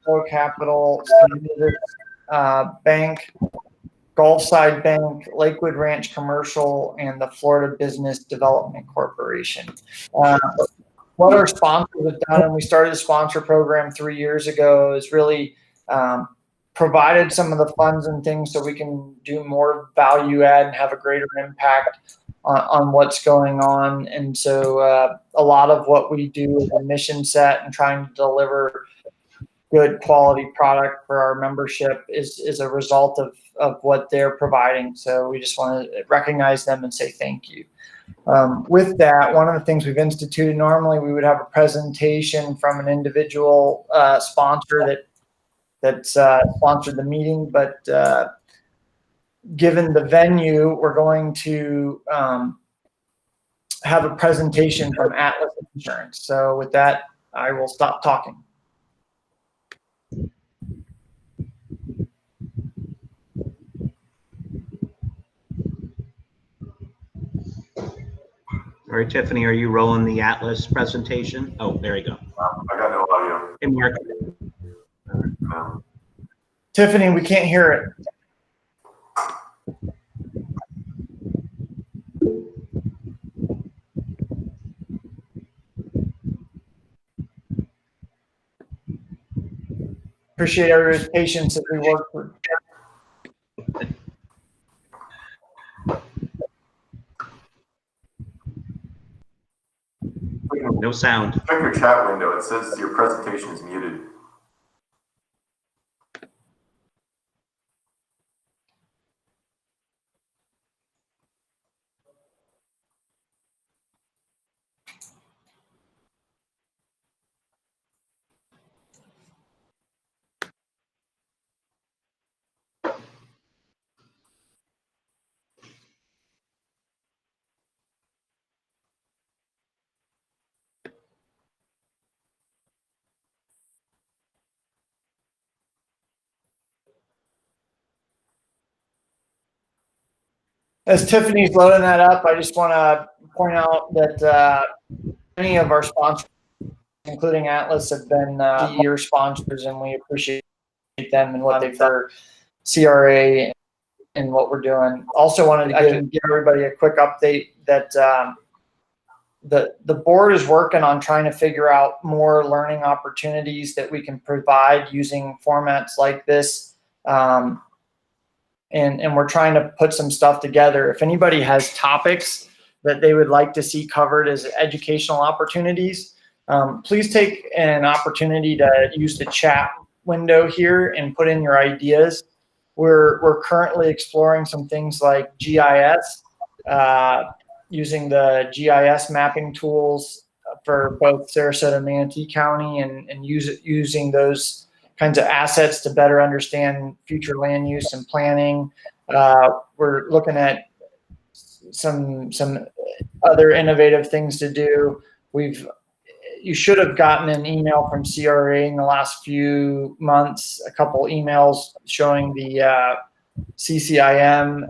Flow Capital, Bank, Gulfside Bank, Lakewood Ranch Commercial, and the Florida Business Development Corporation. What our sponsors have done, and we started a sponsor program 3 years ago, is really provided some of the funds and things so we can do more value add and have a greater impact on what's going on. And so a lot of what we do is a mission set and trying to deliver good quality product for our membership is a result of what they're providing. So we just want to recognize them and say thank you. With that, one of the things we've instituted, normally we would have a presentation from an individual sponsor that's sponsored the meeting, but given the venue, we're going to have a presentation from Atlas Insurance. So with that, I will stop talking. All right, Tiffany, are you rolling the Atlas presentation? Oh, there you go. I got no audio. Hey, Mark. No. Tiffany, we can't hear it. Appreciate everybody's patience as we work for. No sound. Check your chat window. It says your presentation is muted. As Tiffany's loading that up, I just want to point out that many of our sponsors, including Atlas, have been year sponsors, and we appreciate them and what they've done for CRA and what we're doing. Also wanted to give everybody a quick update that the board is working on trying to figure out more learning opportunities that we can provide using formats like this. And we're trying to put some stuff together. If anybody has topics that they would like to see covered as educational opportunities, please take an opportunity to use the chat window here and put in your ideas. We're currently exploring some things like GIS, using the GIS mapping tools for both Sarasota and Manatee County, and using those kinds of assets to better understand future land use and planning. We're looking at some other innovative things to do. You should have gotten an email from CRA in the last few months, a couple emails showing the CCIM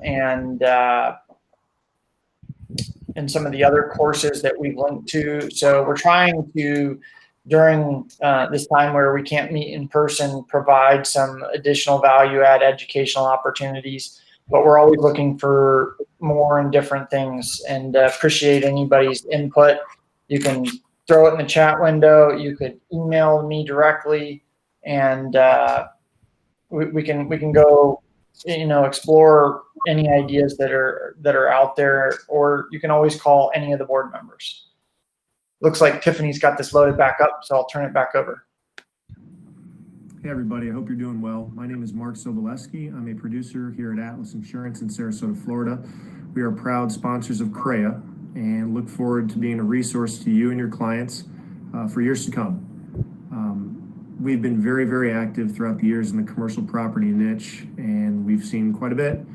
and some of the other courses that we've linked to. So we're trying to, during this time where we can't meet in person, provide some additional value add educational opportunities, but we're always looking for more and different things, and appreciate anybody's input. You can throw it in the chat window. You could email me directly, and we can go, explore any ideas that are out there, or you can always call any of the board members. Looks like Tiffany's got this loaded back up, so I'll turn it back over. Hey everybody, I hope you're doing well. My name is Mark Soboleski. I'm a producer here at Atlas Insurance in Sarasota, Florida. We are proud sponsors of CREA and look forward to being a resource to you and your clients for years to come. We've been very, very active throughout the years in the commercial property niche, and we've seen quite a bit.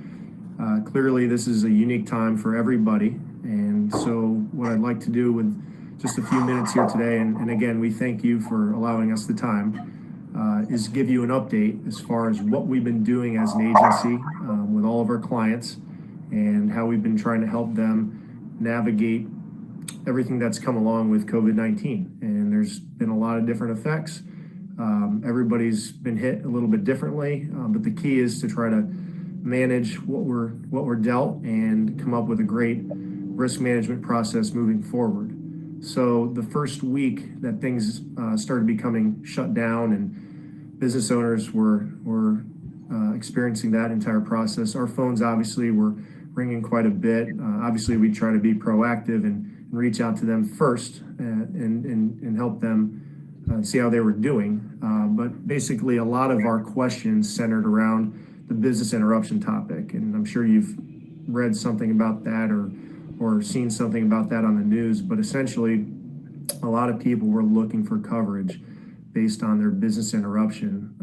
Clearly, this is a unique time for everybody, and so what I'd like to do with just a few minutes here today, and again, we thank you for allowing us the time, is give you an update as far as what we've been doing as an agency with all of our clients and how we've been trying to help them navigate everything that's come along with COVID-19. And there's been a lot of different effects. Everybody's been hit a little bit differently, but the key is to try to manage what we're dealt and come up with a great risk management process moving forward. So the first week that things started becoming shut down and business owners were experiencing that entire process, our phones obviously were ringing quite a bit. Obviously, we try to be proactive and reach out to them first and help them see how they were doing. But basically, a lot of our questions centered around the business interruption topic. And I'm sure you've read something about that or seen something about that on the news. But essentially, a lot of people were looking for coverage based on their business interruption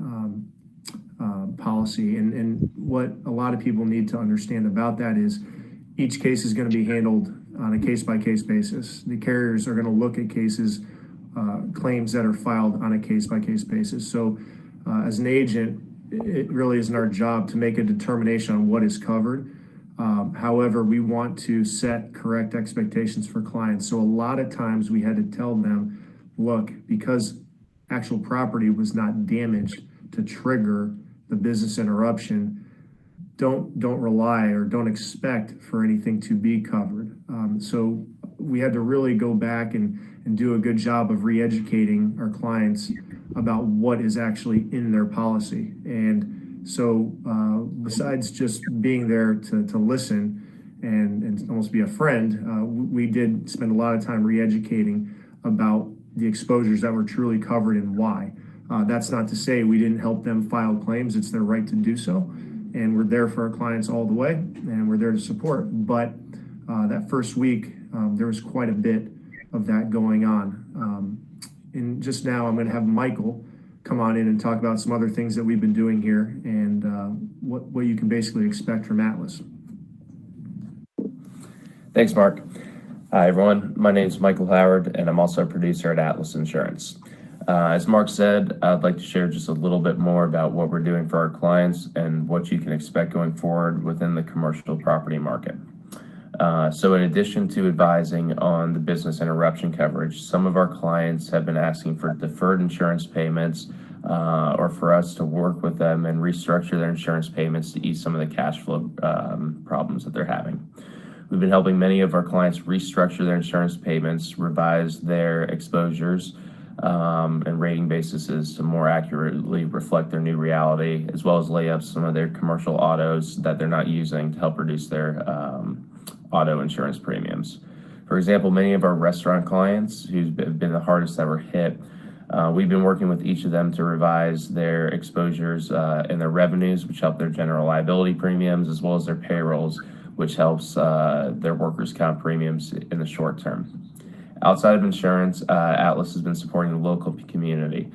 policy. And what a lot of people need to understand about that is each case is going to be handled on a case-by-case basis. The carriers are going to look at cases, claims that are filed on a case-by-case basis. So as an agent, it really isn't our job to make a determination on what is covered. However, we want to set correct expectations for clients. So a lot of times we had to tell them, look, because actual property was not damaged to trigger the business interruption, don't rely or don't expect for anything to be covered. So we had to really go back and do a good job of re-educating our clients about what is actually in their policy. And so besides just being there to listen and almost be a friend, we did spend a lot of time re-educating about the exposures that were truly covered and why. That's not to say we didn't help them file claims. It's their right to do so. And we're there for our clients all the way, and we're there to support. But that first week, there was quite a bit of that going on. And just now, I'm going to have Michael come on in and talk about some other things that we've been doing here and what you can basically expect from Atlas. Thanks, Mark. Hi, everyone. My name is Michael Howard, and I'm also a producer at Atlas Insurance. As Mark said, I'd like to share just a little bit more about what we're doing for our clients and what you can expect going forward within the commercial property market. So in addition to advising on the business interruption coverage, some of our clients have been asking for deferred insurance payments or for us to work with them and restructure their insurance payments to ease some of the cash flow problems that they're having. We've been helping many of our clients restructure their insurance payments, revise their exposures, and rating bases to more accurately reflect their new reality, as well as lay up some of their commercial autos that they're not using to help reduce their auto insurance premiums. For example, many of our restaurant clients who've been the hardest that were hit, we've been working with each of them to revise their exposures and their revenues, which help their general liability premiums, as well as their payrolls, which helps their workers' comp premiums in the short term. Outside of insurance, Atlas has been supporting the local community.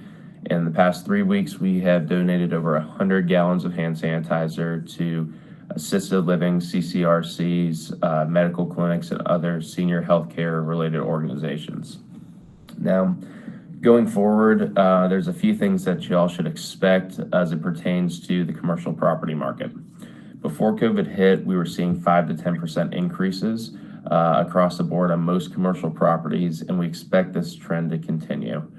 In the past 3 weeks, we have donated over 100 gallons of hand sanitizer to assisted living, CCRCs, medical clinics, and other senior healthcare related organizations. Now, going forward, there's a few things that y'all should expect as it pertains to the commercial property market. Before COVID hit, we were seeing 5 to 10% increases across the board on most commercial properties, and we expect this trend to continue.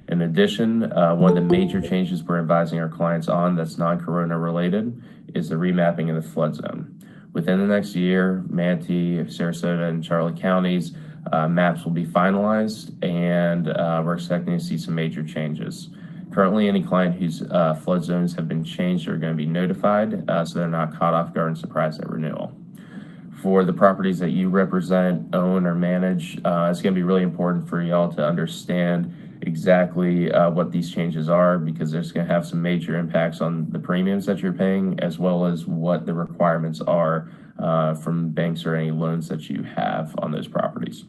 In addition, one of the major changes we're advising our clients on that's non-corona related is the remapping of the flood zone. Within the next year, Manatee, Sarasota, and Charlotte counties maps will be finalized, and we're expecting to see some major changes. Currently, any client whose flood zones have been changed are going to be notified, so they're not caught off guard and surprised at renewal. For the properties that you represent, own, or manage, it's going to be really important for y'all to understand exactly what these changes are, because there's going to have some major impacts on the premiums that you're paying, as well as what the requirements are from banks or any loans that you have on those properties.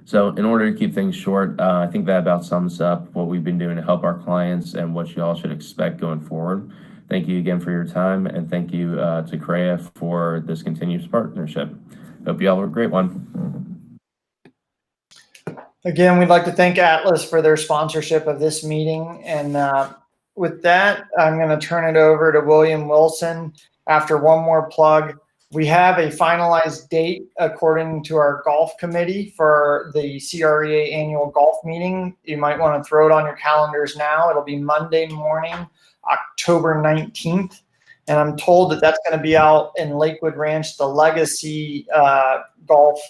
So in order to keep things short, I think that about sums up what we've been doing to help our clients and what you all should expect going forward. Thank you again for your time, and thank you to CREA for this continuous partnership. Hope you all have a great one. Again, we'd like to thank Atlas for their sponsorship of this meeting. And with that, I'm going to turn it over to William Wilson after one more plug. We have a finalized date according to our golf committee for the CREA annual golf meeting. You might want to throw it on your calendars now. It'll be Monday morning, October 19th. And I'm told that that's going to be out in Lakewood Ranch, the Legacy Golf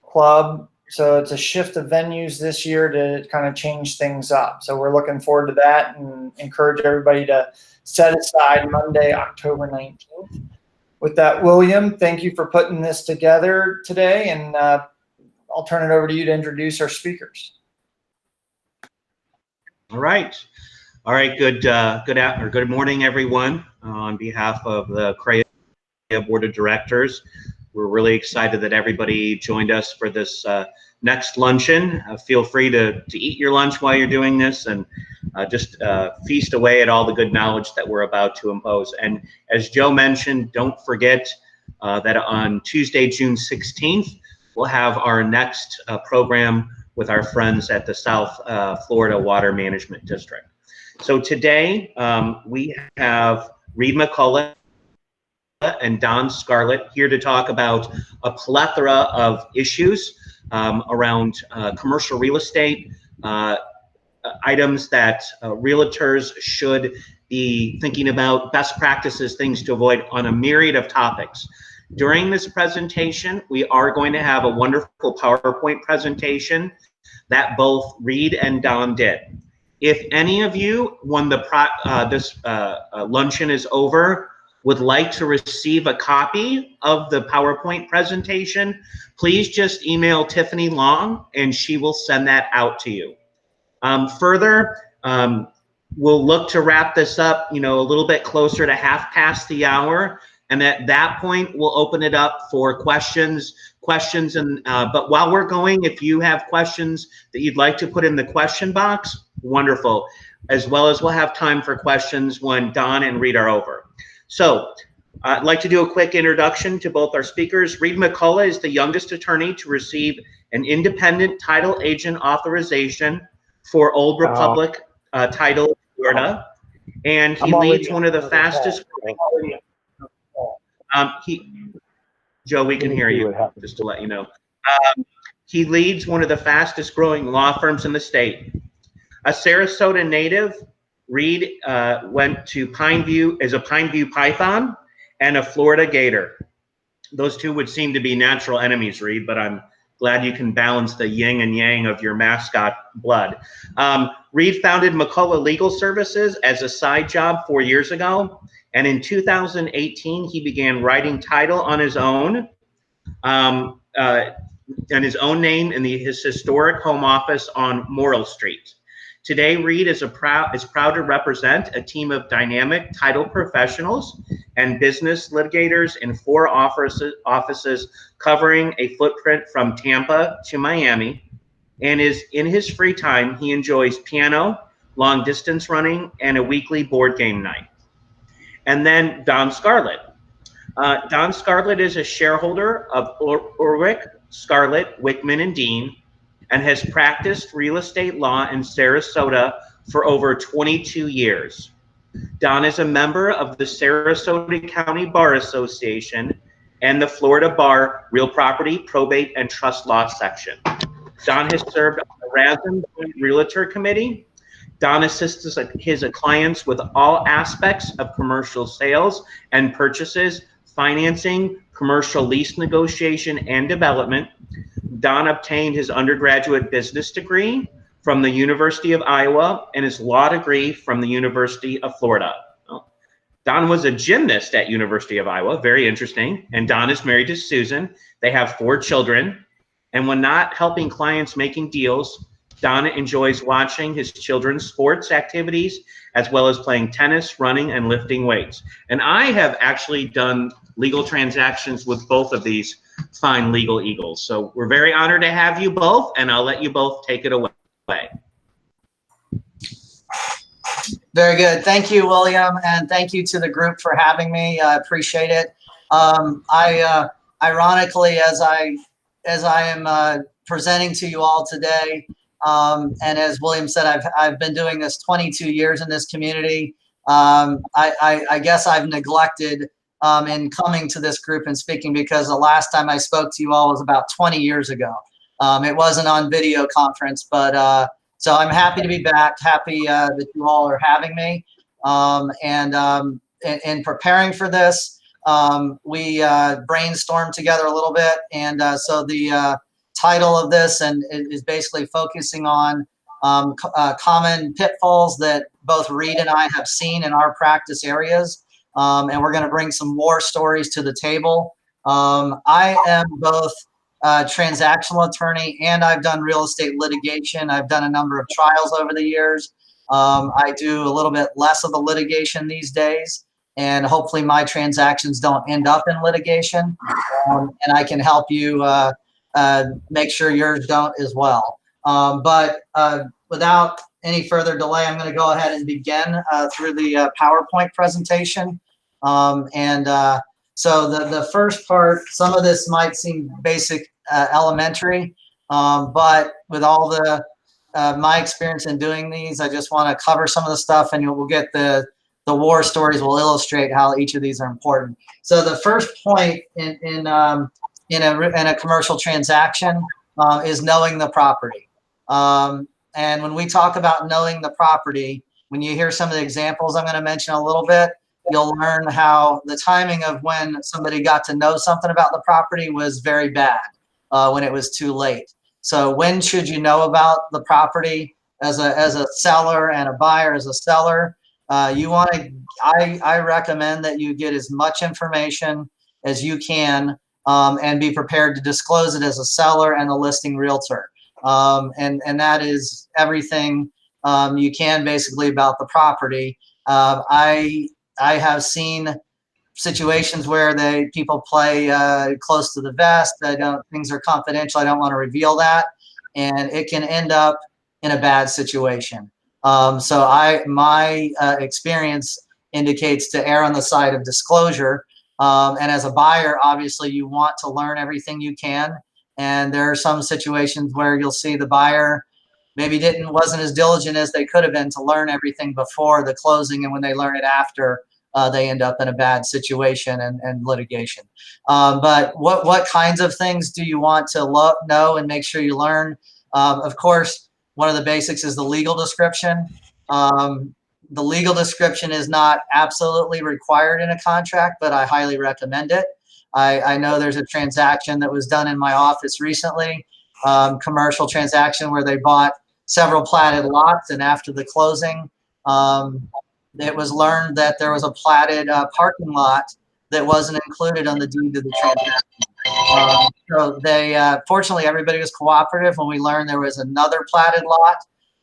Club. So it's a shift of venues this year to kind of change things up. So we're looking forward to that and encourage everybody to set aside Monday, October 19th. With that, William, thank you for putting this together today, and I'll turn it over to you to introduce our speakers. All right. Good morning, everyone. On behalf of the CREA Board of Directors, we're really excited that everybody joined us for this next luncheon. Feel free to eat your lunch while you're doing this, and just feast away at all the good knowledge that we're about to impose. And as Joe mentioned, don't forget that on Tuesday, June 16th, we'll have our next program with our friends at the South Florida Water Management District. So today we have Reed McCullough and Don Scarlett here to talk about a plethora of issues around commercial real estate, items that realtors should be thinking about, best practices, things to avoid on a myriad of topics. During this presentation, we are going to have a wonderful PowerPoint presentation that both Reed and Don did. If any of you, when this luncheon is over, would like to receive a copy of the PowerPoint presentation, please just email Tiffany Long and she will send that out to you. Further, we'll look to wrap this up, a little bit closer to past the hour. And at that point, we'll open it up for questions. But while we're going, if you have questions that you'd like to put in the question box, wonderful. As well as we'll have time for questions when Don and Reed are over. So I'd like to do a quick introduction to both our speakers. Reed McCullough is the youngest attorney to receive an independent title agent authorization for Old Republic Title, Florida. And he leads one of the fastest Joe, we can hear you, just to let you know. He leads one of the fastest growing law firms in the state. A Sarasota native, Reed went to Pineview as a Pineview Python and a Florida Gator. Those two would seem to be natural enemies, Reed, but I'm glad you can balance the yin and yang of your mascot blood. Reed founded McCullough Legal Services as a side job 4 years ago. And in 2018, he began writing title on his own, and his own name in his historic home office on Morrill Street. Today, Reed is proud to represent a team of dynamic title professionals and business litigators in 4 offices covering a footprint from Tampa to Miami. And in his free time, he enjoys piano, long distance running, and a weekly board game night. And then Don Scarlett. Don Scarlett is a shareholder of Urwick, Scarlett, Wickman, and Dean, and has practiced real estate law in Sarasota for over 22 years. Don is a member of the Sarasota County Bar Association and the Florida Bar Real Property, Probate, and Trust Law section. Don has served on the RASM Realtor Committee. Don assists his clients with all aspects of commercial sales and purchases, financing, commercial lease negotiation, and development. Don obtained his undergraduate business degree from the University of Iowa and his law degree from the University of Florida. Don was a gymnast at University of Iowa, very interesting. And Don is married to Susan. They have 4 children. And when not helping clients making deals, Don enjoys watching his children's sports activities, as well as playing tennis, running, and lifting weights. And I have actually done legal transactions with both of these fine legal eagles. So we're very honored to have you both, and I'll let you both take it away. Very good. Thank you, William, and thank you to the group for having me. I appreciate it. Ironically, as I am presenting to you all today, and as William said, I've been doing this 22 years in this community. I guess I've neglected in coming to this group and speaking, because the last time I spoke to you all was about 20 years ago. It wasn't on video conference, but so I'm happy to be back. Happy that you all are having me. In preparing for this, we brainstormed together a little bit, and so the title of this is basically focusing on common pitfalls that both Reed and I have seen in our practice areas, and we're going to bring some war stories to the table. I am both a transactional attorney and I've done real estate litigation. I've done a number of trials over the years. I do a little bit less of the litigation these days, and hopefully my transactions don't end up in litigation, and I can help you make sure yours don't as well. But without any further delay, I'm going to go ahead and begin through the PowerPoint presentation. So the first part, some of this might seem basic, elementary, but with all the my experience in doing these, I just want to cover some of the stuff, and we'll get the war stories will illustrate how each of these are important. So the first point in a commercial transaction is knowing the property. And when we talk about knowing the property, when you hear some of the examples I'm going to mention a little bit, you'll learn how the timing of when somebody got to know something about the property was very bad, when it was too late. So when should you know about the property as a seller and a buyer as a seller? You want to, I recommend that you get as much information as you can, and be prepared to disclose it as a seller and a listing realtor. And that is everything you can basically about the property. I have seen situations where people play close to the vest. Things are confidential. I don't want to reveal that, and it can end up in a bad situation. So my experience indicates to err on the side of disclosure. And as a buyer, obviously you want to learn everything you can. And there are some situations where you'll see the buyer maybe wasn't as diligent as they could have been to learn everything before the closing. And when they learn it after, they end up in a bad situation and litigation. But what kinds of things do you want to know and make sure you learn? Of course, one of the basics is the legal description. The legal description is not absolutely required in a contract, but I highly recommend it. I know there's a transaction that was done in my office recently, commercial transaction where they bought several platted lots, and after the closing, it was learned that there was a platted parking lot that wasn't included on the deed to the transaction. So they, fortunately, everybody was cooperative when we learned there was another platted lot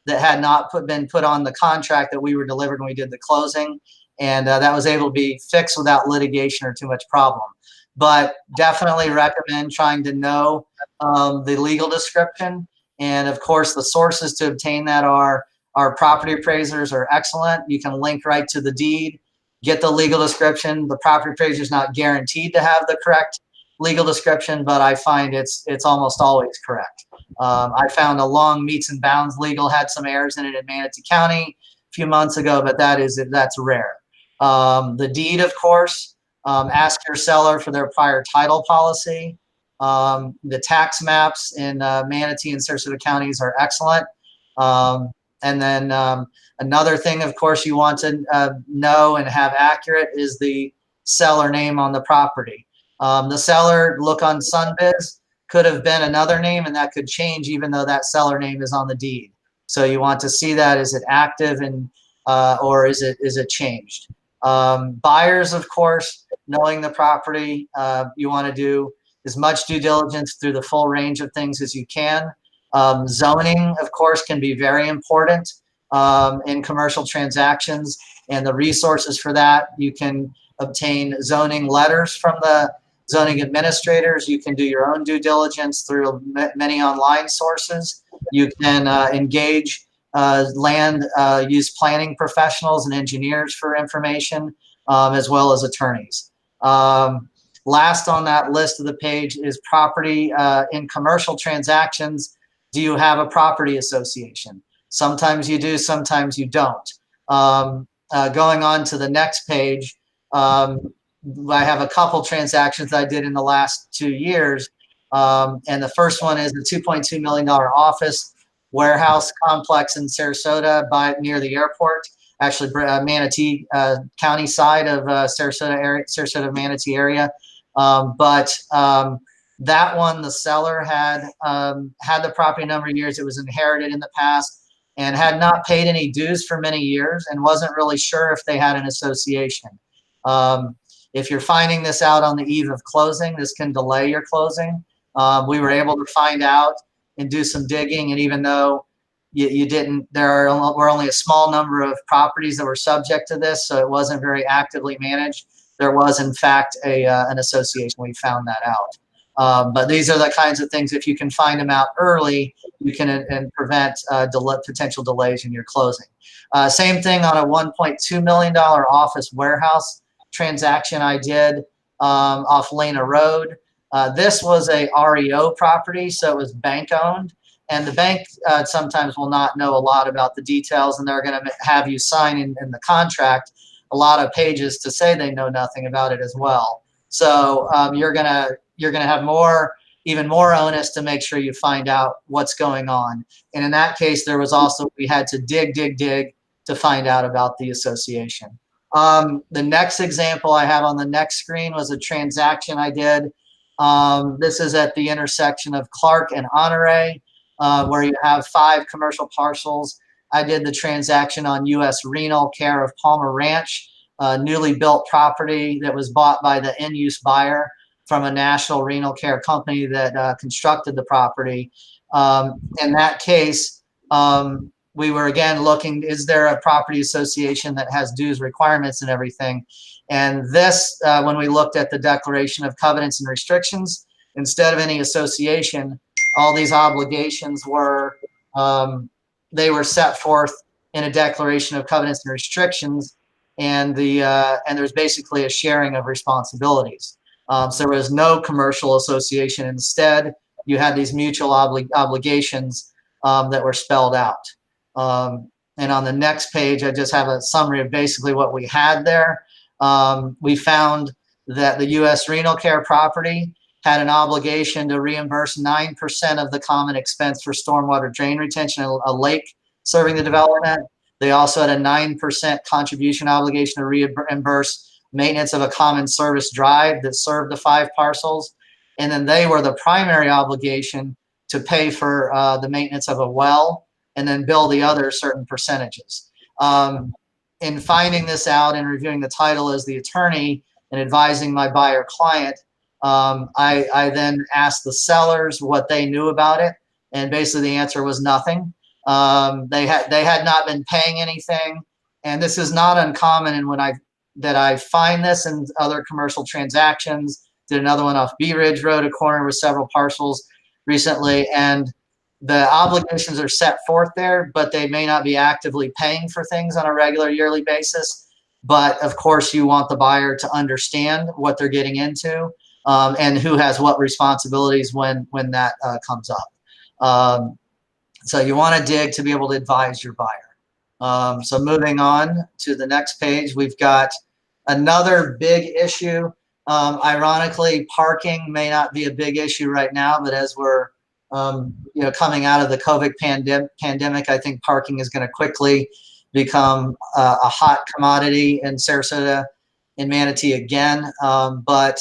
that had not been put on the contract that we were delivered when we did the closing. And that was able to be fixed without litigation or too much problem. But definitely recommend trying to know the legal description. And of course, the sources to obtain that are our property appraisers are excellent. You can link right to the deed, get the legal description. The property appraiser is not guaranteed to have the correct legal description, but I find it's almost always correct. I found a long meets and bounds legal had some errors in it in Manatee County a few months ago, but that's rare. The deed, of course, ask your seller for their prior title policy. The tax maps in Manatee and Sarasota counties are excellent. And then another thing, of course, you want to know and have accurate is the seller name on the property. The seller, look on Sunbiz, could have been another name, and that could change even though that seller name is on the deed. So you want to see that, is it active and or is it changed? Buyers, of course, knowing the property, you want to do as much due diligence through the full range of things as you can. Zoning, of course, can be very important in commercial transactions, and the resources for that, you can obtain zoning letters from the zoning administrators. You can do your own due diligence through many online sources. You can engage land use planning professionals and engineers for information, as well as attorneys. Last on that list of the page is property in commercial transactions. Do you have a property association? Sometimes you do, sometimes you don't. Going on to the next page, I have a couple transactions I did in the last 2 years. And the first one is a $2.2 million office warehouse complex in Sarasota near the airport, actually Manatee County side of Sarasota Manatee area. That one, the seller had the property a number of years. It was inherited in the past and had not paid any dues for many years and wasn't really sure if they had an association. If you're finding this out on the eve of closing, this can delay your closing. We were able to find out and do some digging, and even though you didn't, were only a small number of properties that were subject to this, so it wasn't very actively managed. There was, in fact, an association. We found that out. But these are the kinds of things, if you can find them out early, you can prevent potential delays in your closing. Same thing on a $1.2 million office warehouse transaction I did off Lena Road. This was a REO property, so it was bank owned. And the bank sometimes will not know a lot about the details, and they're going to have you sign in the contract a lot of pages to say they know nothing about it as well. So you're gonna have even more onus to make sure you find out what's going on. And in that case, we had to dig to find out about the association. The next example I have on the next screen was a transaction I did. This is at the intersection of Clark and Honore, where you have 5 commercial parcels. I did the transaction on U.S. Renal Care of Palmer Ranch, a newly built property that was bought by the end-use buyer from a national renal care company that constructed the property. In that case, we were again looking, is there a property association that has dues requirements and everything? And this, when we looked at the declaration of covenants and restrictions, instead of any association, all these obligations were, they were set forth in a declaration of covenants and restrictions, and there's basically a sharing of responsibilities. So there was no commercial association. Instead, you had these mutual obligations that were spelled out. And on the next page, I just have a summary of basically what we had there. We found that the U.S. Renal Care property had an obligation to reimburse 9% of the common expense for stormwater drain retention, a lake serving the development. They also had a 9% contribution obligation to reimburse maintenance of a common service drive that served the 5 parcels. And then they were the primary obligation to pay for the maintenance of a well and then bill the other certain percentages. In finding this out and reviewing the title as the attorney and advising my buyer client, I then asked the sellers what they knew about it, and basically the answer was nothing. They had not been paying anything, and this is not uncommon. And that I find this in other commercial transactions. Did another one off Bee Ridge Road, a corner with several parcels recently, and the obligations are set forth there, but they may not be actively paying for things on a regular yearly basis. But of course, you want the buyer to understand what they're getting into, and who has what responsibilities when that comes up. So you want to dig to be able to advise your buyer. So moving on to the next page, we've got another big issue. Ironically, parking may not be a big issue right now, but as we're coming out of the COVID pandemic, I think parking is going to quickly become a hot commodity in Sarasota and Manatee again. But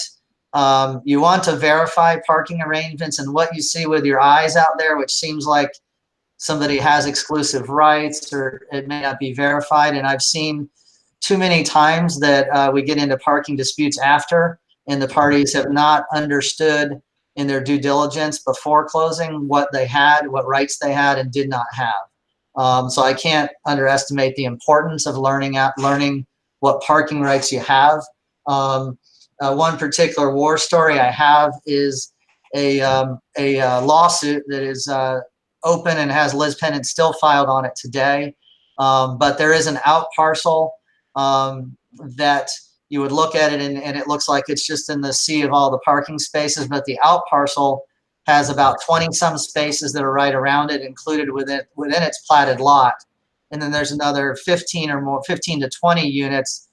you want to verify parking arrangements, and what you see with your eyes out there, which seems like somebody has exclusive rights, or it may not be verified. And I've seen too many times that we get into parking disputes after, and the parties have not understood in their due diligence before closing what they had, what rights they had and did not have. So I can't underestimate the importance of learning what parking rights you have. One particular war story I have is a lawsuit that is open and has Liz Pennant still filed on it today. But there is an out parcel that you would look at it and it looks like it's just in the sea of all the parking spaces, but the out parcel has about 20 some spaces that are right around it, included within its platted lot. And then there's another 15 to 20 units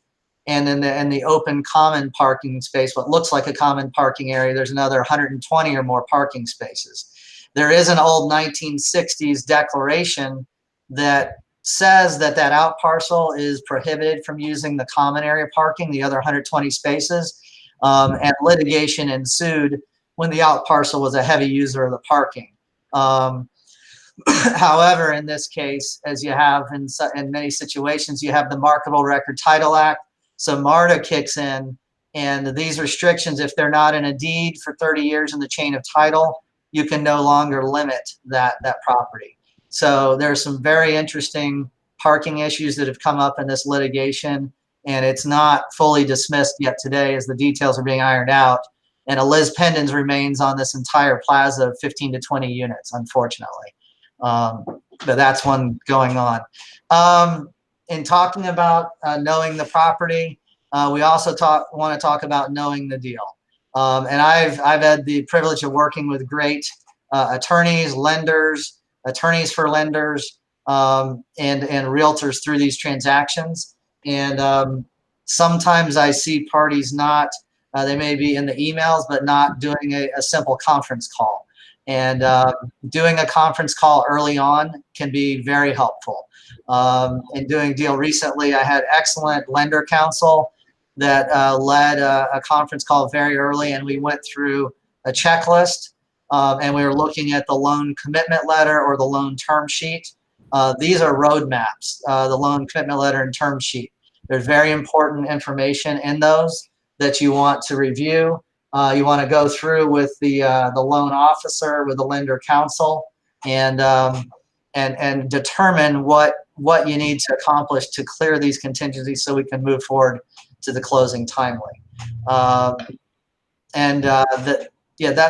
And in the open common parking space, what looks like a common parking area, there's another 120 or more parking spaces. There is an old 1960s declaration that says that that out parcel is prohibited from using the common area parking, the other 120 spaces, and litigation ensued when the out parcel was a heavy user of the parking. However, in this case, as you have in many situations, you have the Marketable Record Title Act. So MARTA kicks in, and these restrictions, if they're not in a deed for 30 years in the chain of title, you can no longer limit that property. So there's some very interesting parking issues that have come up in this litigation, and it's not fully dismissed yet today as the details are being ironed out. And a Liz Pendens remains on this entire plaza of 15 to 20 units, unfortunately. But that's one going on. In talking about knowing the property, we also want to talk about knowing the deal. And I've had the privilege of working with great attorneys, lenders, attorneys for lenders, and realtors through these transactions. And sometimes I see parties not, they may be in the emails, but not doing a simple conference call. And doing a conference call early on can be very helpful. In doing a deal recently, I had excellent lender counsel that led a conference call very early, and we went through a checklist, and we were looking at the loan commitment letter or the loan term sheet. These are roadmaps, the loan commitment letter and term sheet. There's very important information in those that you want to review. You want to go through with the loan officer, with the lender counsel, and determine what you need to accomplish to clear these contingencies so we can move forward to the closing timely. That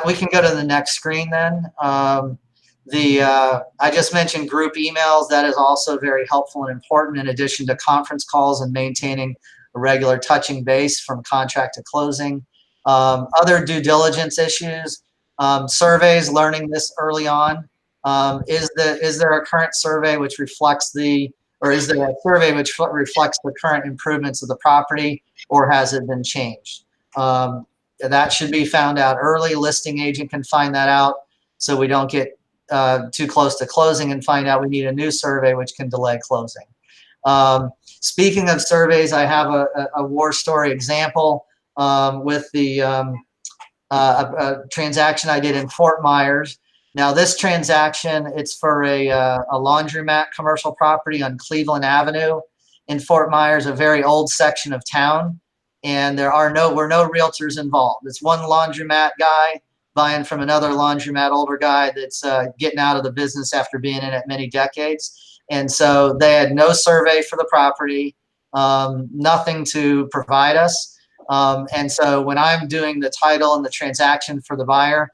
we can go to the next screen then. I just mentioned group emails. That is also very helpful and important in addition to conference calls and maintaining a regular touching base from contract to closing. Other due diligence issues, surveys, learning this early on. Is there a current survey which reflects is there a survey which reflects the current improvements of the property, or has it been changed? That should be found out early. Listing agent can find that out so we don't get too close to closing and find out we need a new survey which can delay closing. Speaking of surveys, I have a war story example with the a transaction I did in Fort Myers. Now this transaction, it's for a laundromat commercial property on Cleveland Avenue in Fort Myers, a very old section of town. And were no realtors involved. It's one laundromat guy buying from another laundromat older guy that's getting out of the business after being in it many decades. And so they had no survey for the property, nothing to provide us. And so when I'm doing the title and the transaction for the buyer,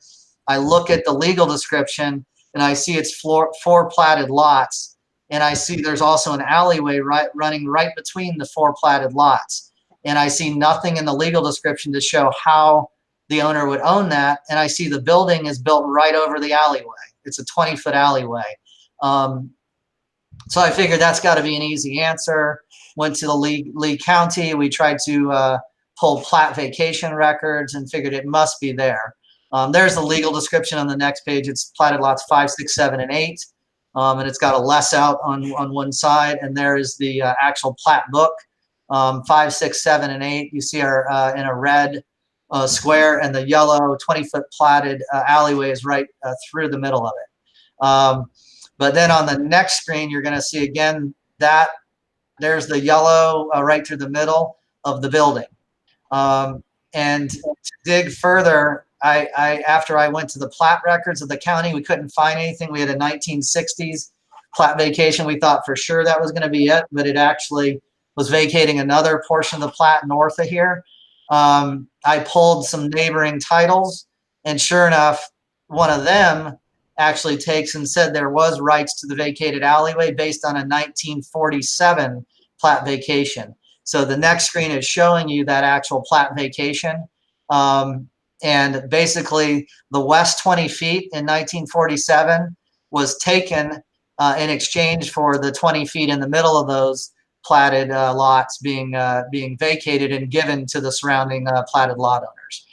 I look at the legal description and I see it's four platted lots. And I see there's also an alleyway running right between the four platted lots. And I see nothing in the legal description to show how the owner would own that. And I see the building is built right over the alleyway. It's a 20-foot alleyway. So I figured that's got to be an easy answer. Went to the Lee County. We tried to pull plat vacation records and figured it must be there. There's the legal description on the next page. It's platted lots 5, 6, 7, and 8. And it's got a less out on one side. And there is the actual plat book. 5, 6, 7, and 8. You see are in a red square, and the yellow 20-foot platted alleyway is right through the middle of it. But then on the next screen, you're going to see again that there's the yellow right through the middle of the building. And to dig further, after I went to the plat records of the county, we couldn't find anything. We had a 1960s plat vacation. We thought for sure that was going to be it, but it actually was vacating another portion of the plat north of here. I pulled some neighboring titles, and sure enough, one of them actually takes and said there was rights to the vacated alleyway based on a 1947 plat vacation. So the next screen is showing you that actual plat vacation. And basically the west 20 feet in 1947 was taken in exchange for the 20 feet in the middle of those platted lots being vacated and given to the surrounding platted lot owners.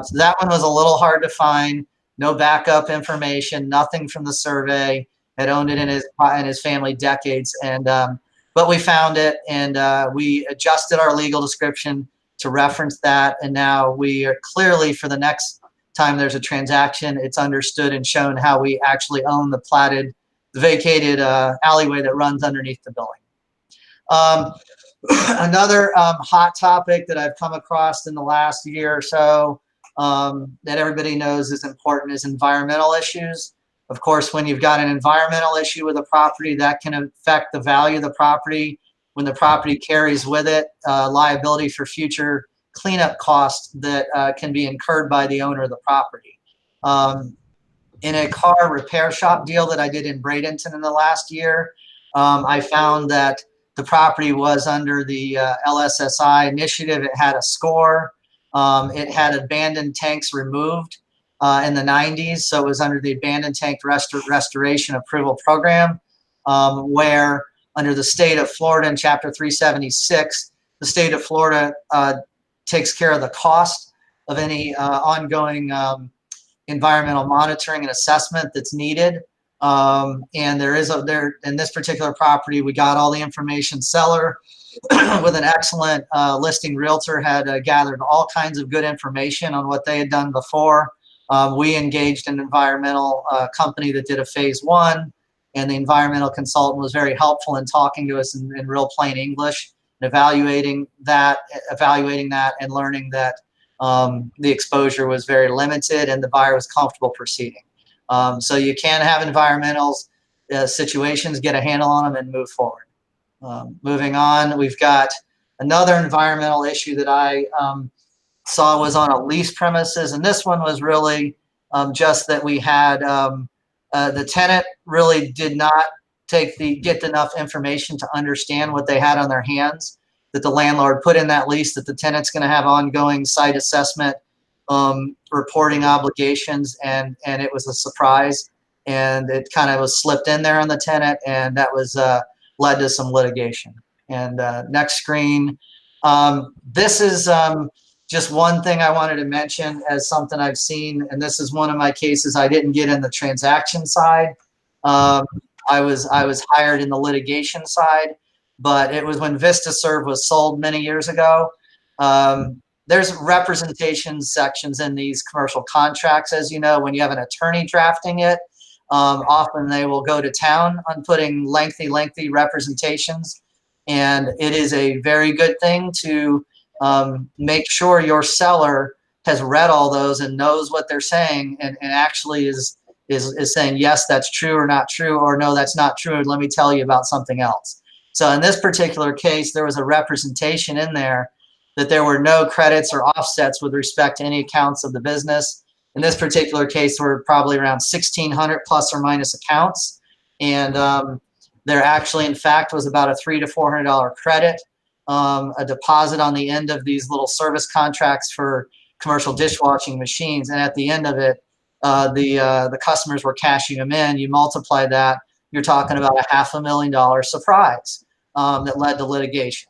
So that one was a little hard to find. No backup information, nothing from the survey. Had owned it in his family decades, and but we found it, and we adjusted our legal description to reference that, and now we are clearly, for the next time there's a transaction, it's understood and shown how we actually own the vacated alleyway that runs underneath the building. Another hot topic that I've come across in the last year or so that everybody knows is important is environmental issues. Of course, when you've got an environmental issue with a property, that can affect the value of the property. When the property carries with it liability for future cleanup costs that can be incurred by the owner of the property. In a car repair shop deal that I did in Bradenton in the last year, I found that the property was under the LSSI initiative. It had a score. It had abandoned tanks removed in the 90s. So it was under the Abandoned Tank Restoration Approval Program, where under the state of Florida in Chapter 376, the state of Florida takes care of the cost of any ongoing environmental monitoring and assessment that's needed. And in this particular property, we got all the information. Seller with an excellent listing realtor had gathered all kinds of good information on what they had done before. We engaged an environmental company that did a phase 1, and the environmental consultant was very helpful in talking to us in real plain English and evaluating that and learning that the exposure was very limited and the buyer was comfortable proceeding. So you can have environmental situations, get a handle on them, and move forward. Moving on, we've got another environmental issue that I saw was on a lease premises, and this one was really just that we had the tenant really did not get enough information to understand what they had on their hands, that the landlord put in that lease that the tenant's going to have ongoing site assessment reporting obligations, and it was a surprise, and it kind of was slipped in there on the tenant, and that was led to some litigation. And next screen, this is just one thing I wanted to mention as something I've seen, and this is one of my cases I didn't get in the transaction side. I was hired in the litigation side, but it was when VistaServe was sold many years ago. There's representation sections in these commercial contracts, as you know. When you have an attorney drafting it, often they will go to town on putting lengthy representations, and it is a very good thing to make sure your seller has read all those and knows what they're saying, and actually is saying, yes, that's true, or not true, or no, that's not true, and let me tell you about something else. So in this particular case, there was a representation in there that there were no credits or offsets with respect to any accounts of the business. In this particular case, there were probably around 1,600 plus or minus accounts, and there actually, in fact, was about a $300 to $400 credit, a deposit on the end of these little service contracts for commercial dishwashing machines, and at the end of it, the customers were cashing them in. You multiply that, you're talking about a $500,000 surprise that led to litigation.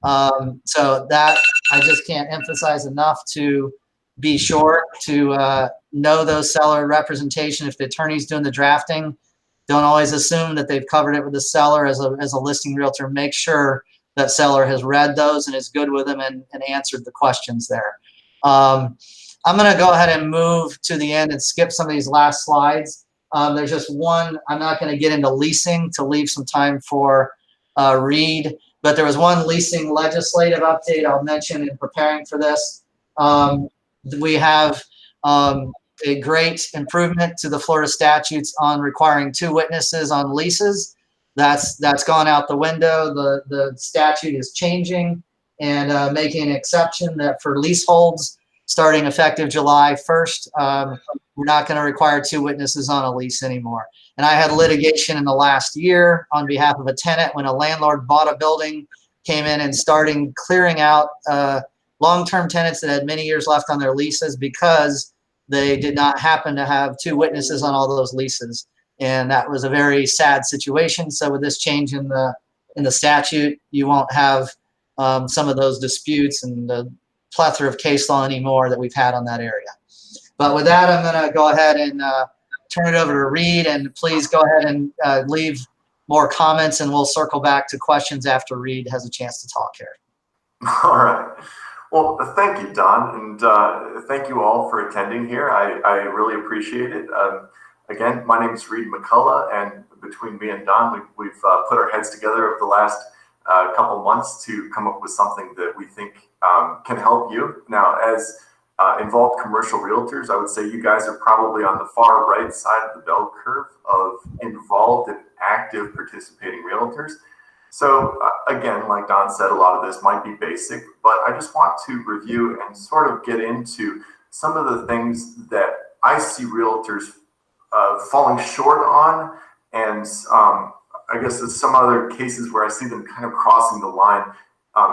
So that I just can't emphasize enough to be sure to know those seller representation. If the attorney's doing the drafting, don't always assume that they've covered it with the seller as a listing realtor. Make sure that seller has read those and is good with them and answered the questions there. I'm going to go ahead and move to the end and skip some of these last slides. There's just one. I'm not going to get into leasing to leave some time for Reed, but there was one leasing legislative update I'll mention in preparing for this. We have a great improvement to the Florida statutes on requiring 2 witnesses on leases. That's gone out the window. The statute is changing and making an exception that for leaseholds starting effective July 1st, we're not going to require 2 witnesses on a lease anymore. And I had litigation in the last year on behalf of a tenant when a landlord bought a building, came in and starting clearing out long-term tenants that had many years left on their leases because they did not happen to have 2 witnesses on all those leases. And that was a very sad situation. So with this change in the in the statute, you won't have some of those disputes and the plethora of case law anymore that we've had on that area. But with that, I'm going to go ahead and turn it over to Reed, and please go ahead and leave more comments, and we'll circle back to questions after Reed has a chance to talk here. All right. Well, thank you, Don, and thank you all for attending here. I really appreciate it. Again, my name is Reed McCullough, and between me and Don, we've put our heads together over the last couple months to come up with something that we think can help you. Now, as involved commercial realtors, I would say you guys are probably on the far right side of the bell curve of involved and active participating realtors. So again, like Don said, a lot of this might be basic, but I just want to review and sort of get into some of the things that I see realtors falling short on, and I guess there's some other cases where I see them kind of crossing the line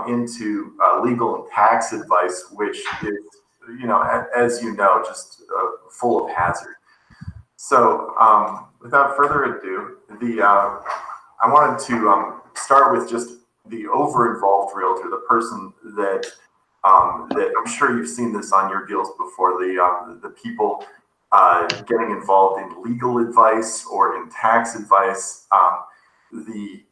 into legal and tax advice, which is, as you know, just full of hazard. So without further ado, I wanted to start with just the over-involved realtor, the person that that I'm sure you've seen this on your deals before, the people getting involved in legal advice or in tax advice. The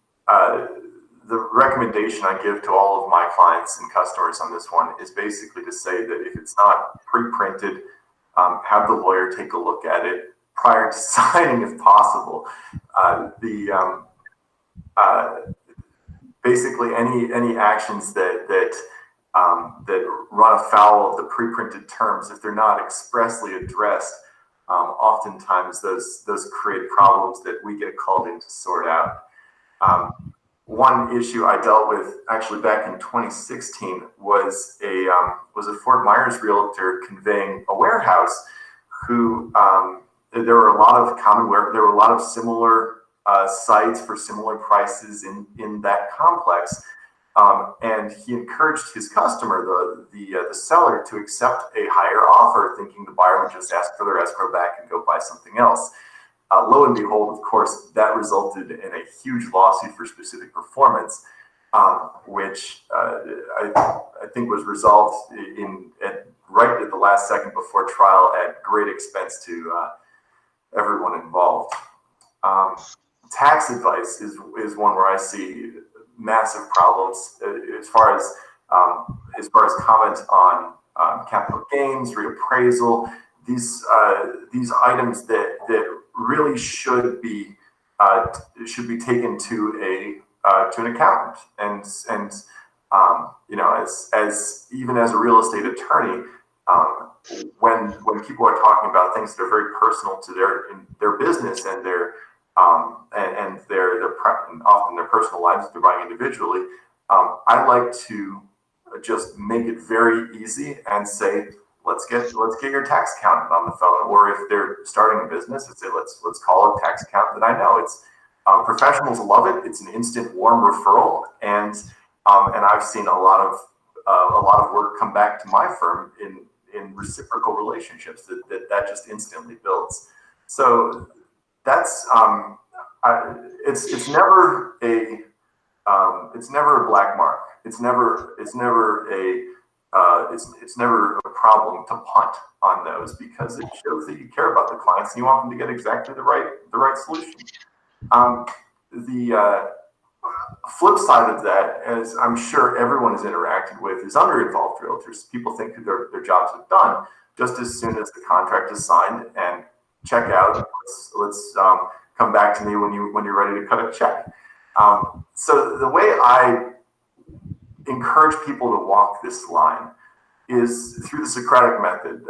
recommendation I give to all of my clients and customers on this one is basically to say that if it's not pre-printed, have the lawyer take a look at it prior to signing if possible. Basically any actions that run afoul of the pre-printed terms, if they're not expressly addressed, oftentimes those create problems that we get called in to sort out. One issue I dealt with actually back in 2016 was a Fort Myers realtor conveying a warehouse who there were a lot of similar sites for similar prices in that complex, and he encouraged his customer, the seller, to accept a higher offer, thinking the buyer would just ask for their escrow back and go buy something else. Lo and behold, of course, that resulted in a huge lawsuit for specific performance, which I think was resolved right at the last second before trial at great expense to everyone involved. Tax advice is one where I see massive problems as far as comments on capital gains, reappraisal. These items that really should be taken to an accountant, and as even as a real estate attorney, when people are talking about things that are very personal to their business and often their personal lives that they're buying individually, I like to just make it very easy and say, let's get your tax accountant on the phone. Or if they're starting a business, I'd say let's call a tax accountant that I know. It's professionals love it. It's an instant warm referral, and I've seen a lot of work come back to my firm in reciprocal relationships that just instantly builds. So that's it's never a black mark. It's never a problem to punt on those, because it shows that you care about the clients and you want them to get exactly the right solution. The flip side of that, as I'm sure everyone has interacted with, is under-involved realtors. People think their jobs are done just as soon as the contract is signed and check out. Let's come back to me when you're ready to cut a check. So the way I encourage people to walk this line is through the Socratic Method.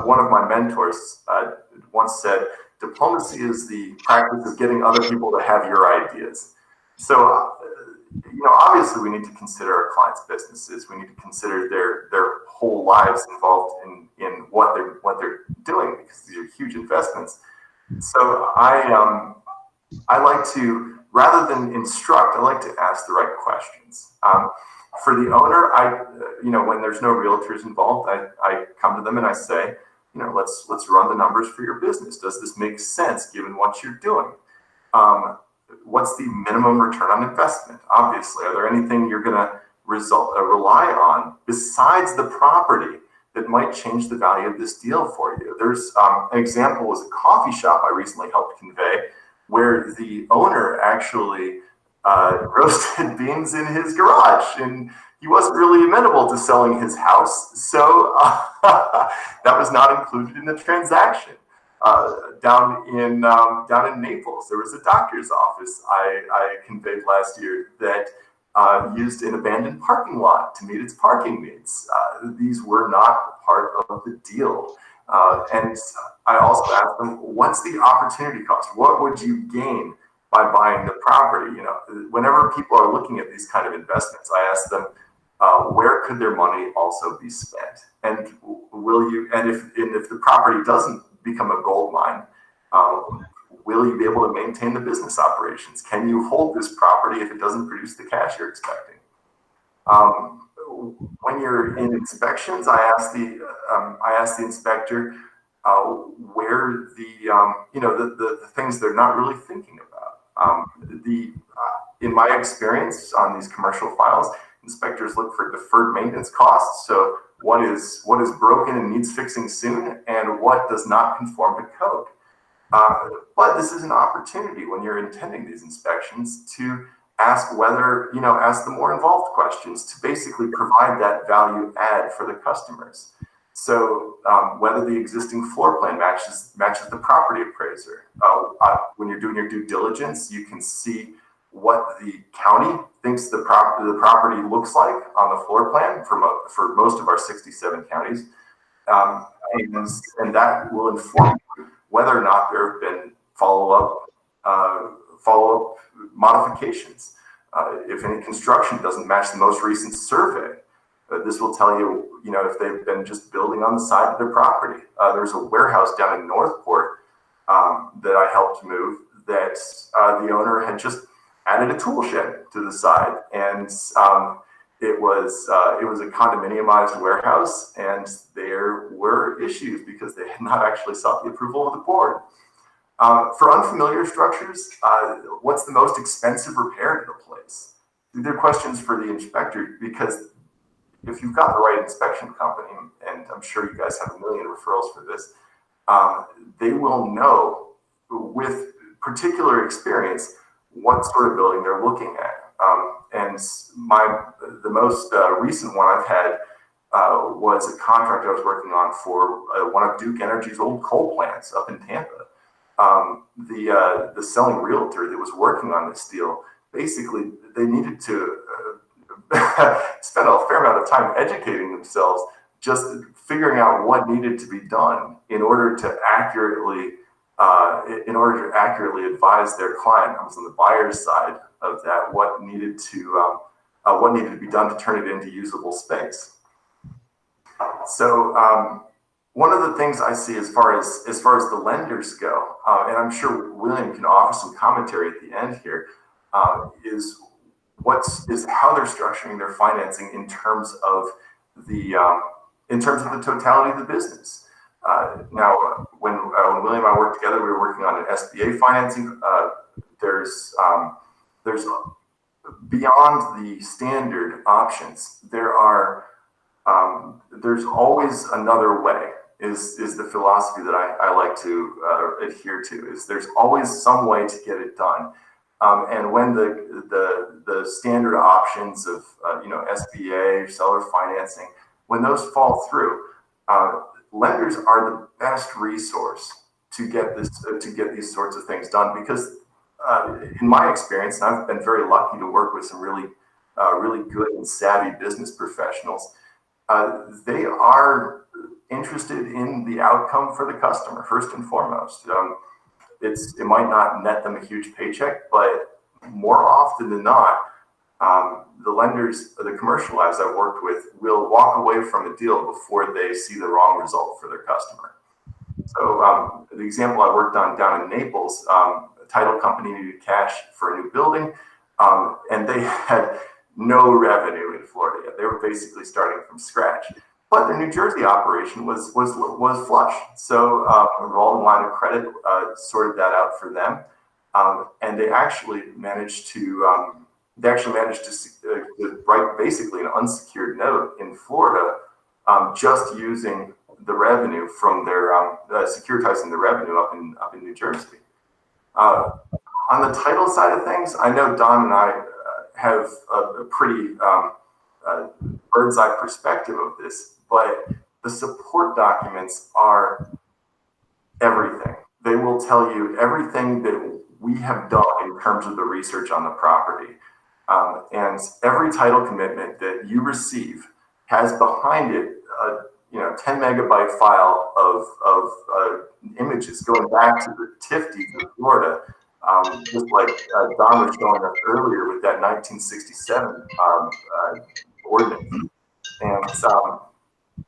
One of my mentors once said, diplomacy is the practice of getting other people to have your ideas. So, obviously we need to consider our clients' businesses. We need to consider their whole lives involved in what they're doing, because these are huge investments. So I like to, rather than instruct, I like to ask the right questions. For the owner, when there's no realtors involved, I come to them and I say, let's run the numbers for your business. Does this make sense given what you're doing? what's the minimum return on investment? Obviously, are there anything you're going to rely on besides the property that might change the value of this deal for you? There's an example was a coffee shop I recently helped convey where the owner actually roasted beans in his garage, and he wasn't really amenable to selling his house, so that was not included in the transaction. Down in Naples, there was a doctor's office I conveyed last year that used an abandoned parking lot to meet its parking needs. These were not part of the deal. And I also asked them, what's the opportunity cost? What would you gain by buying the property? You know, whenever people are looking at these kind of investments, I ask them, where could their money also be spent? And if the property doesn't become a gold mine, will you be able to maintain the business operations? Can you hold this property if it doesn't produce the cash you're expecting? When you're in inspections, I ask the inspector where the things they're not really thinking about. In my experience on these commercial files, inspectors look for deferred maintenance costs. So what is broken and needs fixing soon, and what does not conform to code. But this is an opportunity when you're attending these inspections to ask the more involved questions to basically provide that value add for the customers. So whether the existing floor plan matches the property appraiser. When you're doing your due diligence, you can see what the county thinks the property looks like on the floor plan for most of our 67 counties. And that will inform you whether or not there have been follow-up modifications. If any construction doesn't match the most recent survey, this will tell you, if they've been just building on the side of their property. There's a warehouse down in Northport that I helped move that the owner had just added a tool shed to the side, and it was a condominiumized warehouse, and there were issues because they had not actually sought the approval of the board. For unfamiliar structures, what's the most expensive repair to the place? They're questions for the inspector, because if you've got the right inspection company, and I'm sure you guys have a million referrals for this, they will know with particular experience what sort of building they're looking at. And the most recent one I've had was a contract I was working on for one of Duke Energy's old coal plants up in Tampa. The selling realtor that was working on this deal, basically they needed to spend a fair amount of time educating themselves, just figuring out what needed to be done in order to accurately advise their client. I was on the buyer's side of that, what needed to be done to turn it into usable space. So one of the things I see as far as the lenders go, and I'm sure William can offer some commentary at the end here, is how they're structuring their financing in terms of the totality of the business. Now, when William and I worked together, we were working on an SBA financing. There's beyond the standard options, there's always another way. Is the philosophy that I like to adhere to. Is there's always some way to get it done. And when the standard options of SBA, seller financing, when those fall through, lenders are the best resource to get these sorts of things done, because in my experience, and I've been very lucky to work with some really good and savvy business professionals, they are interested in the outcome for the customer first and foremost. It might not net them a huge paycheck, but more often than not, the lenders, the commercial labs I've worked with, will walk away from a deal before they see the wrong result for their customer. So the example I worked on down in Naples, a title company needed cash for a new building, and they had no revenue in Florida yet. They were basically starting from scratch. But their New Jersey operation was flush. So a revolving line of credit sorted that out for them. and they actually managed to write basically an unsecured note in Florida, just using the revenue from their securitizing the revenue up in New Jersey. On the title side of things, I know Don and I have a pretty bird's eye perspective of this, but the support documents are everything. They will tell you everything that we have done in terms of the research on the property. And every title commitment that you receive has behind it a 10 megabyte file of images going back to the 50s in Florida, just like Don was showing us earlier with that 1967 ordinance.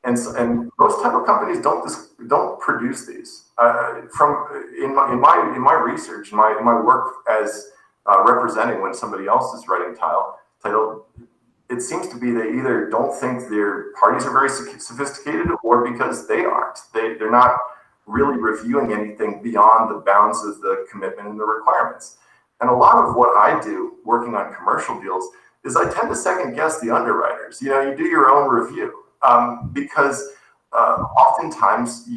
And most title companies don't produce these. In my research, in my work as representing when somebody else is writing title, it seems to be they either don't think their parties are very sophisticated, or because they aren't. They're not really reviewing anything beyond the bounds of the commitment and the requirements. And a lot of what I do working on commercial deals is I tend to second guess the underwriters. You do your own review, because oftentimes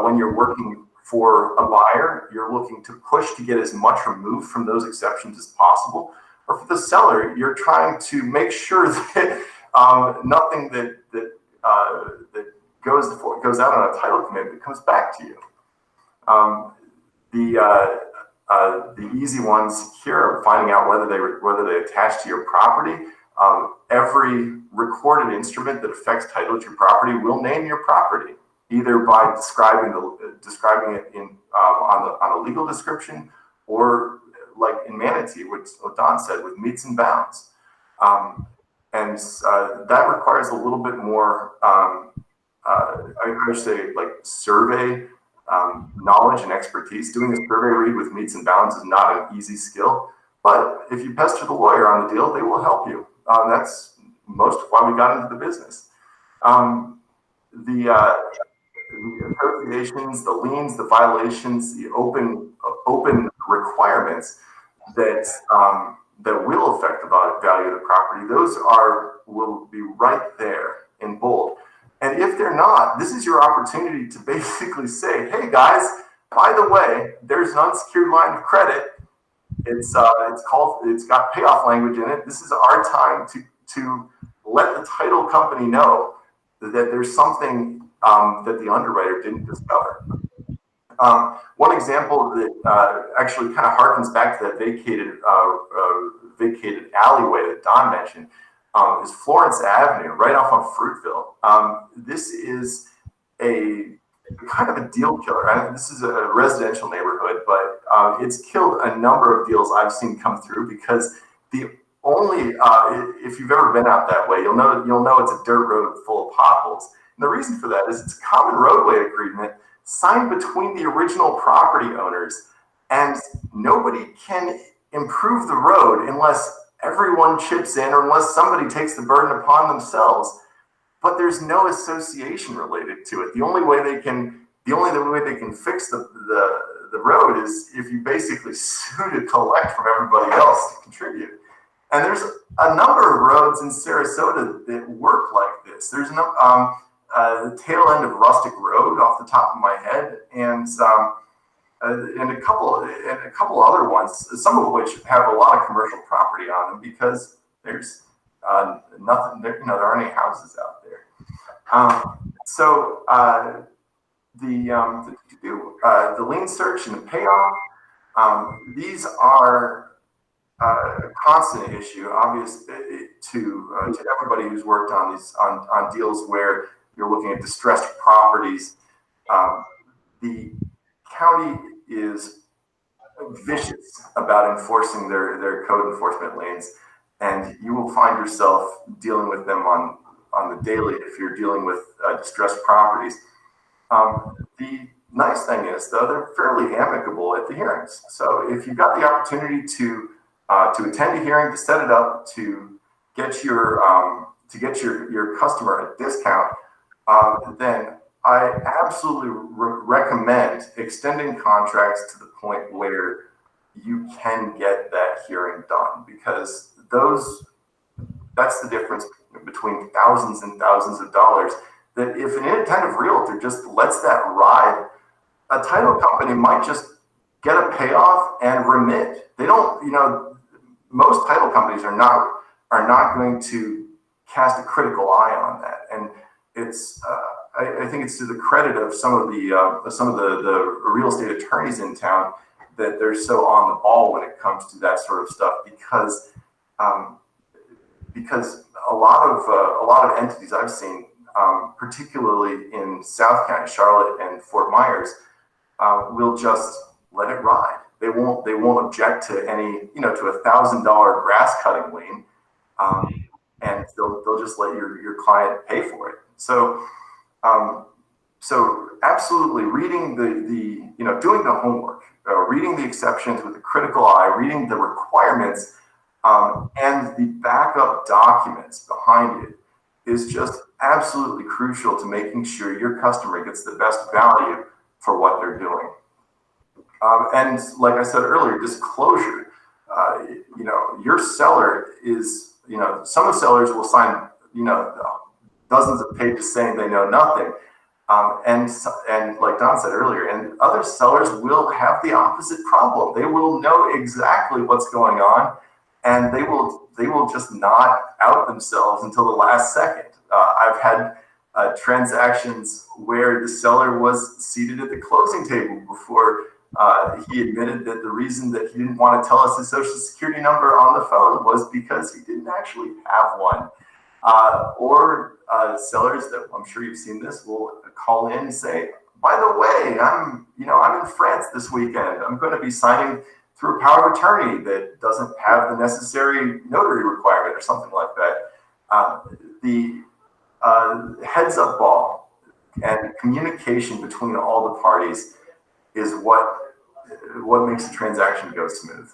when you're working for a buyer, you're looking to push to get as much removed from those exceptions as possible. Or for the seller, you're trying to make sure that nothing that goes out on a title commitment comes back to you. The easy ones here are finding out whether they attach to your property. Every recorded instrument that affects title to your property will name your property, either by describing it in on a legal description, or like in Manatee, which Don said, with meets and bounds. And that requires a little bit more, I would say, like survey knowledge and expertise. Doing a survey read with meets and bounds is not an easy skill, but if you pester the lawyer on the deal, they will help you. That's most of why we got into the business. The associations, the liens, the violations, the open requirements that will affect the value of the property, those will be right there in bold. And if they're not, this is your opportunity to basically say, hey guys, by the way, there's an unsecured line of credit. It's got payoff language in it. This is our time to let the title company know that there's something that the underwriter didn't discover. One example that actually kind of harkens back to that vacated alleyway that Don mentioned is Florence Avenue, right off of Fruitville. This is a kind of a deal killer. This is a residential neighborhood, but it's killed a number of deals I've seen come through, because the only if you've ever been out that way, you'll know it's a dirt road full of potholes. And the reason for that is it's a common roadway agreement signed between the original property owners, and nobody can improve the road unless everyone chips in, or unless somebody takes the burden upon themselves. But there's no association related to it. The only way they can fix the road is if you basically sue to collect from everybody else to contribute. And there's a number of roads in Sarasota that work like this. There's the tail end of Rustic Road off the top of my head, and a couple other ones, some of which have a lot of commercial property on them, because there's nothing, there aren't any houses out there. The lien search and the payoff, these are a constant issue, obviously, to everybody who's worked on these on deals where you're looking at distressed properties. The county is vicious about enforcing their code enforcement liens, and you will find yourself dealing with them on the daily if you're dealing with distressed properties. The nice thing is, though, they're fairly amicable at the hearings. So if you've got the opportunity to attend a hearing, to set it up, to get your customer a discount, then I absolutely recommend extending contracts to the point where you can get that hearing done, because that's the difference between thousands and thousands of dollars. That if an inattentive realtor just lets that ride, a title company might just get a payoff and remit. They don't, most title companies are not going to cast a critical eye on that. And it's, I think it's to the credit of some of the real estate attorneys in town that they're so on the ball when it comes to that sort of stuff, because a lot of entities I've seen, particularly in South County, Charlotte and Fort Myers, will just let it ride. They won't object to any, to $1,000 grass cutting lien, and they'll just let your client pay for it. So absolutely reading doing the homework, reading the exceptions with a critical eye, reading the requirements, and the backup documents behind it is just absolutely crucial to making sure your customer gets the best value for what they're doing. And like I said earlier, disclosure. Your seller is, some sellers will sign, dozens of pages saying they know nothing. And like Don said earlier, and other sellers will have the opposite problem. They will know exactly what's going on, and they will just not out themselves until the last second. I've had transactions where the seller was seated at the closing table before he admitted that the reason that he didn't want to tell us his social security number on the phone was because he didn't actually have one. Or sellers that, I'm sure you've seen this, will call in and say, by the way, I'm in France this weekend. I'm going to be signing through a power of attorney that doesn't have the necessary notary requirement or something like that. The heads up ball and communication between all the parties is what makes a transaction go smooth.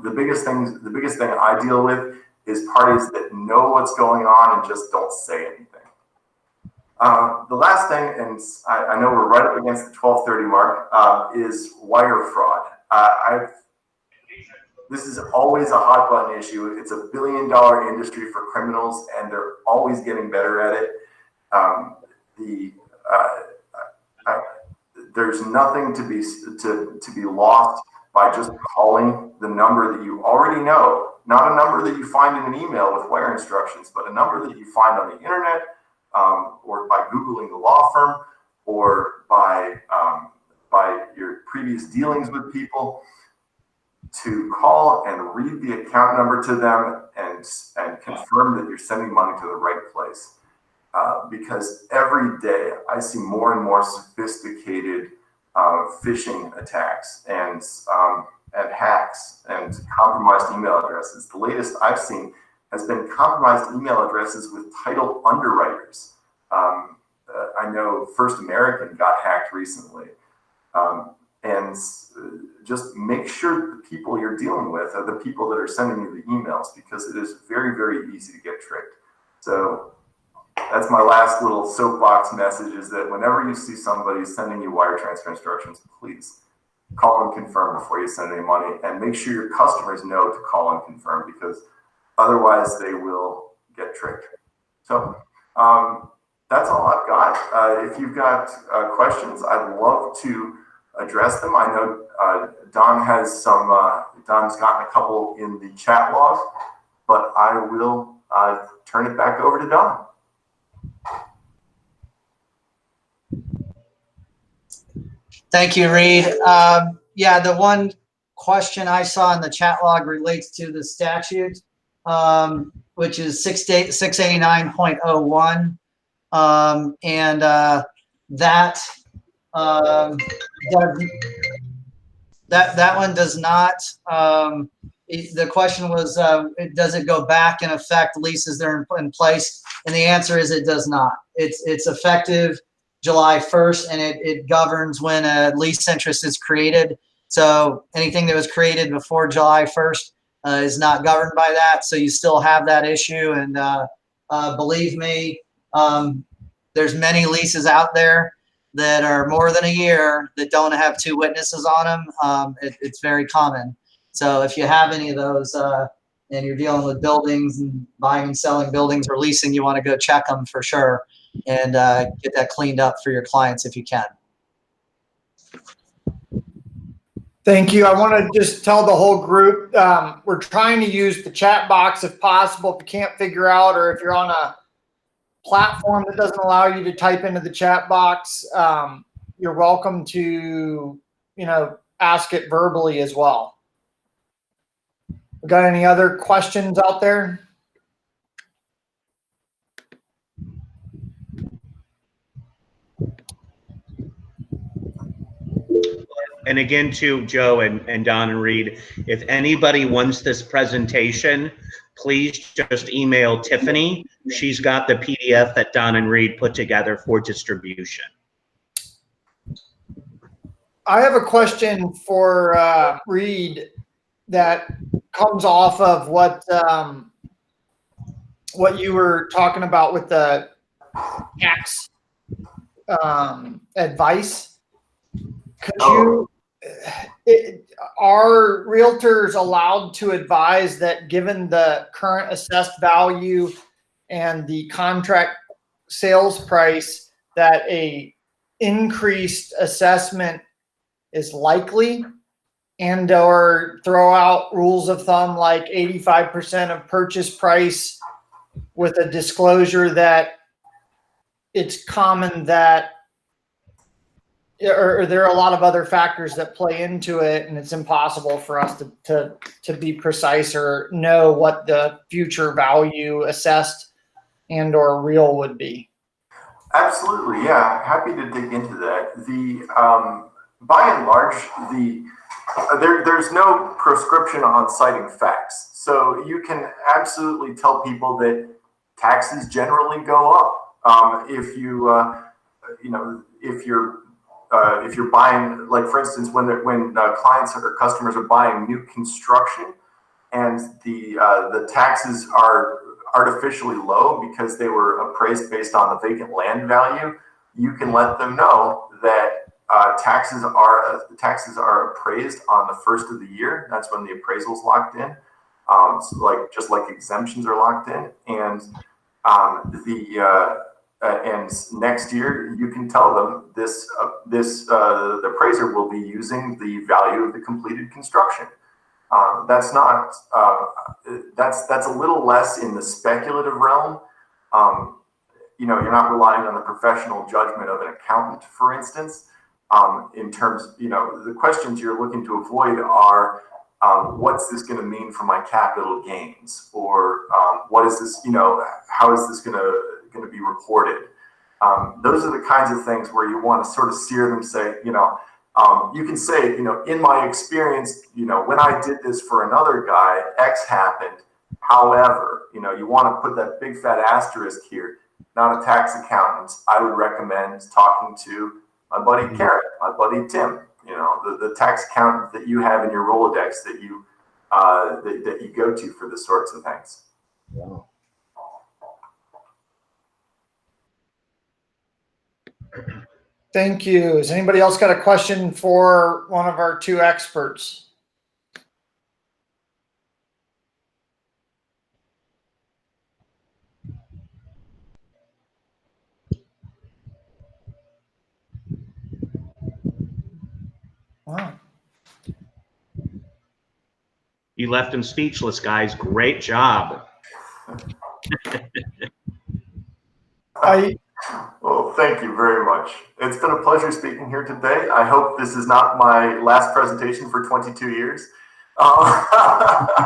The biggest thing I deal with is parties that know what's going on and just don't say anything. The last thing, and I know we're right up against the 12:30 mark, is wire fraud. This is always a hot button issue. It's $1 billion industry for criminals, and they're always getting better at it. There's nothing to be lost by just calling the number that you already know, not a number that you find in an email with wire instructions, but a number that you find on the internet, or by Googling the law firm, or by your previous dealings with people, to call and read the account number to them and confirm that you're sending money to the right place. Because every day I see more and more sophisticated phishing attacks and hacks and compromised email addresses. The latest I've seen has been compromised email addresses with title underwriters. I know First American got hacked recently. And just make sure the people you're dealing with are the people that are sending you the emails, because it is very, very easy to get tricked. So that's my last little soapbox message, is that whenever you see somebody sending you wire transfer instructions, please call and confirm before you send any money, and make sure your customers know to call and confirm, because otherwise they will get tricked. So that's all I've got. If you've got questions, I'd love to address them. I know Don has some, Don's gotten a couple in the chat log, but I will turn it back over to Don. Thank you, Reed. Yeah, the one question I saw in the chat log relates to the statute, which is 689.01. And that one does not, the question was, does it go back and affect leases that are in place? And the answer is it does not. It's effective July 1st, and it governs when a lease interest is created. So anything that was created before July 1st is not governed by that. So you still have that issue. And believe me, there's many leases out there that are more than a year that don't have two witnesses on them. It's very common. So if you have any of those and you're dealing with buildings and buying and selling buildings or leasing, you want to go check them for sure and get that cleaned up for your clients if you can. Thank you. I want to just tell the whole group, we're trying to use the chat box if possible. If you can't figure out, or if you're on a platform that doesn't allow you to type into the chat box, you're welcome to, ask it verbally as well. We got any other questions out there? And again, to Joe and Don and Reed, if anybody wants this presentation, please just email Tiffany. She's got the PDF that Don and Reed put together for distribution. I have a question for Reed that comes off of what you were talking about with the tax advice. Are realtors allowed to advise that, given the current assessed value and the contract sales price, that a increased assessment is likely, and or throw out rules of thumb like 85% of purchase price with a disclosure that it's common that, or there are a lot of other factors that play into it, and it's impossible for us to be precise or know what the future value assessed and or real would be? Absolutely, yeah. Happy to dig into that. By and large, there's no prescription on citing facts. So you can absolutely tell people that taxes generally go up. If you're buying, like for instance, when clients or customers are buying new construction, and the taxes are artificially low because they were appraised based on the vacant land value, you can let them know that taxes are appraised on the first of the year. That's when the appraisal's locked in. So just like exemptions are locked in, and and next year you can tell them the appraiser will be using the value of the completed construction. That's a little less in the speculative realm. You're not relying on the professional judgment of an accountant, for instance. In terms, the questions you're looking to avoid are, what's this going to mean for my capital gains, or what is this? How is this going to be reported? Those are the kinds of things where you want to sort of steer them. Say, you can say, in my experience, when I did this for another guy, X happened. However, you want to put that big fat asterisk here. Not a tax accountant. I would recommend talking to my buddy Karen, my buddy Tim. The tax accountant that you have in your Rolodex that you go to for this sorts of things. Yeah. Thank you. Has anybody else got a question for one of our two experts? Wow. You left him speechless, guys. Great job. Well, thank you very much. It's been a pleasure speaking here today. I hope this is not my last presentation for 22 years. I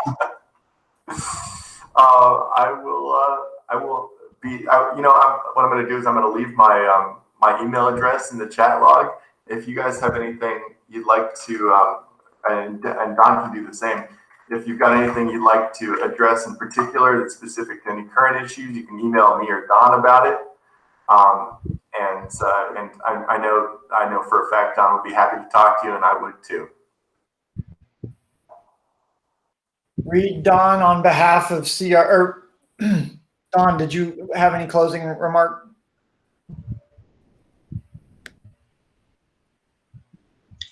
will be. What I'm going to do is I'm going to leave my my email address in the chat log. If you guys have anything you'd like to, and Don can do the same. If you've got anything you'd like to address in particular that's specific to any current issues, you can email me or Don about it. And I know for a fact Don would be happy to talk to you, and I would too. Reed, Don, on behalf of Don, did you have any closing remark?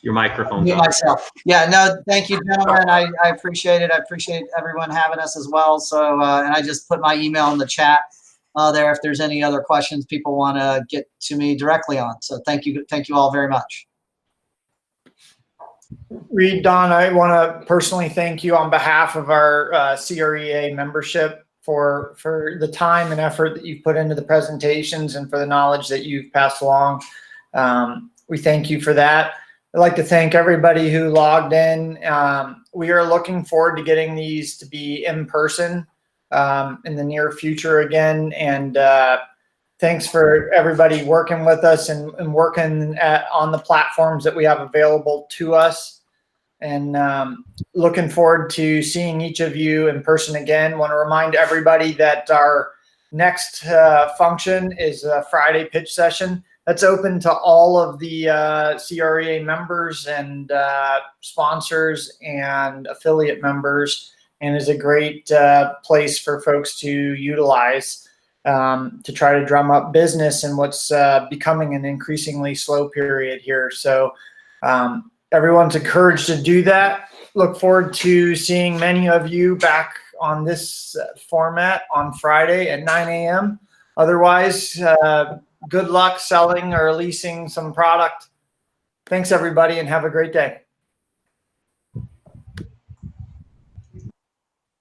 your microphone's Me on. myself. Yeah, no, thank you, gentlemen. I appreciate it. I appreciate everyone having us as well. So, and I just put my email in the chat there if there's any other questions people want to get to me directly on. So thank you all very much. Reed, Don, I want to personally thank you on behalf of our CREA membership for the time and effort that you've put into the presentations and for the knowledge that you've passed along. We thank you for that. I'd like to thank everybody who logged in. We are looking forward to getting these to be in person in the near future again. And thanks for everybody working with us and working on the platforms that we have available to us. And looking forward to seeing each of you in person again. Want to remind everybody that our next function is a Friday pitch session. That's open to all of the CREA members and sponsors and affiliate members, and is a great place for folks to utilize to try to drum up business in what's becoming an increasingly slow period here. So everyone's encouraged to do that. Look forward to seeing many of you back on this format on Friday at 9 a.m. Otherwise, good luck selling or leasing some product. Thanks, everybody, and have a great day.